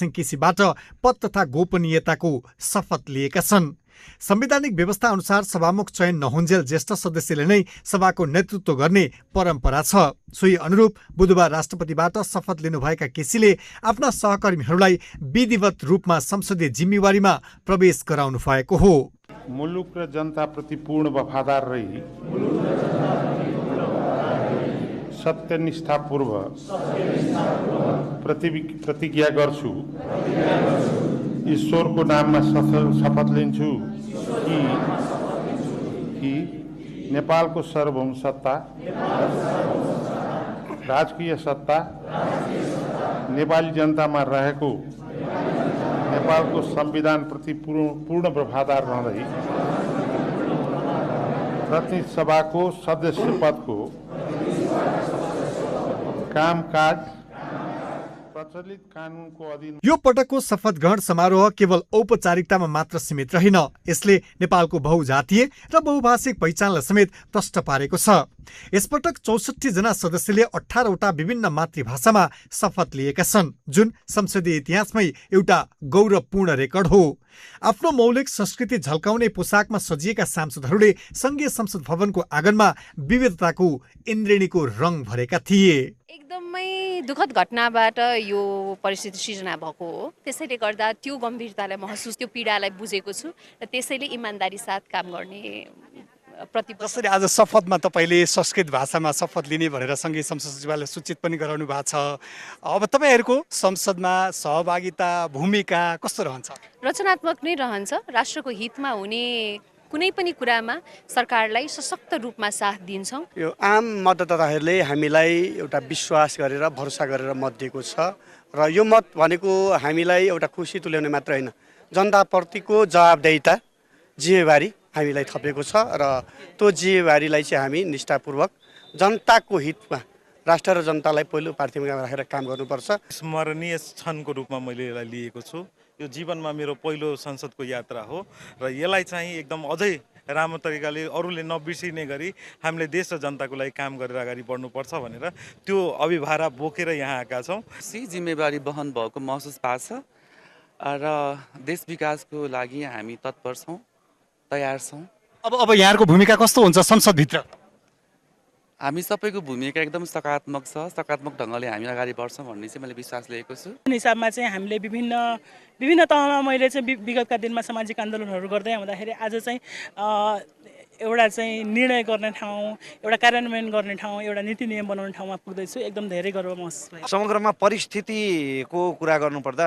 केसीबाट पद तथा गोपनीयताको शपथ लिएका छन्। संवैधानिक व्यवस्था अनुसार सभामुख चयन नहुन्जेल ज्येष्ठ सदस्यले नै सभाको नेतृत्व गर्ने परम्परा छ। सोही अनुरूप बुधबार राष्ट्रपतिबाट शपथ लिनुभएका केसीले आफ्ना सहकर्मीहरूलाई विधिवत रूपमा संसदीय जिम्मेवारीमा प्रवेश गराउनु भएको हो। मुलुक र जनताप्रति पूर्ण वफादार रही सत्यनिष्ठापूर्वक प्रतिज्ञा गर्छु। ईश्वरको नाममा शपथ लिन्छु कि नेपालको सार्वभौम सत्ता, राजकीय सत्ता नेपाली जनतामा रहेको नेपालको संविधानप्रति पूर्ण वफादार रहँदै प्रतिनिधि सभाको सदस्य पदको कामकाज प्रचलित कानुनको अधीन। यो पटकको शपथ ग्रहण समारोह केवल औपचारिकतामा मात्र सीमित रहेन। यसले नेपालको बहुजातीय र बहुभाषिक पहिचानलाई समेत प्रष्ट पारेको छ। यसपटक 64 जना सदस्यले 18 वटा विभिन्न मातृभाषामा शपथ लिएका छन्, जुन संसदीय इतिहासमै एउटा गौरवपूर्ण रेकर्ड हो। आफ्नो मौलिक संस्कृति झल्काउने पोसाकमा सजिएका सांसदहरूले संघीय संसद भवनको आँगनमा विविधताको इन्द्रेणीको रङ भरेका थिए। एकदमै दुःखद घटनाबाट यो परिस्थिति सृजना भएको हो। त्यसैले गर्दा त्यो गम्भीरतालाई महसुस, त्यो पीडालाई बुझेको छु र त्यसैले इमानदारी साथ काम गर्ने प्रतिबद्ध। जसरी आज शपथमा तपाईँले संस्कृत भाषामा शपथ लिने भनेर संघीय संसद सचिवालयले सूचित पनि गराउनु भएको छ। अब तपाईँहरूको संसदमा सहभागिता भूमिका कस्तो रहन्छ? रचनात्मक नै रहन्छ। राष्ट्रको हितमा हुने कुनै पनि कुरामा सरकारलाई सशक्त रूपमा साथ दिन्छौँ। यो आम मतदाताहरूले हामीलाई एउटा विश्वास गरेर भरोसा गरेर मत दिएको छ र यो मत भनेको हामीलाई एउटा खुसी तुल्याउने मात्र होइन, जनताप्रतिको जवाबदेहिता, जिम्मेवारी हामीलाई थपेको छ र त्यो जिम्मेवारीलाई चाहिँ हामी निष्ठापूर्वक जनताको हितमा राष्ट्र र जनतालाई पहिलो प्राथमिकतामा राखेर काम गर्नुपर्छ। स्मरणीय क्षणको रूपमा मैले यसलाई लिएको छु। यो जीवनमा मेरो पहिलो संसदको यात्रा हो र यसलाई चाहिँ एकदम अझै राम्रो तरिकाले अरूले नबिर्सिने गरी हामीले देश र जनताको लागि काम गरेर अगाडि बढ्नुपर्छ भनेर त्यो अभिभारा बोकेर यहाँ आएका छौँ। जिम्मेवारी वहन भएको महसुस भएको छ र देश विकासको लागि हामी तत्पर छौँ, तयार छौँ। अब यहाँको भूमिका कस्तो हुन्छ संसदभित्र? हामी सबैको भूमिका एकदम सकारात्मक छ। सकारात्मक ढङ्गले हामी अगाडि बढ्छौँ भन्ने चाहिँ मैले विश्वास लिएको छु। हिसाबमा चाहिँ हामीले विभिन्न तहमा मैले चाहिँ विगतका दिनमा सामाजिक आन्दोलनहरू गर्दै आउँदाखेरि आज चाहिँ एउटा चाहिँ निर्णय गर्ने ठाउँ, एउटा कार्यान्वयन गर्ने ठाउँ, एउटा नीति नियम बनाउने ठाउँमा पुग्दैछु। एकदम धेरै गर्व महसुस भयो। समग्रमा परिस्थितिको कुरा गर्नुपर्दा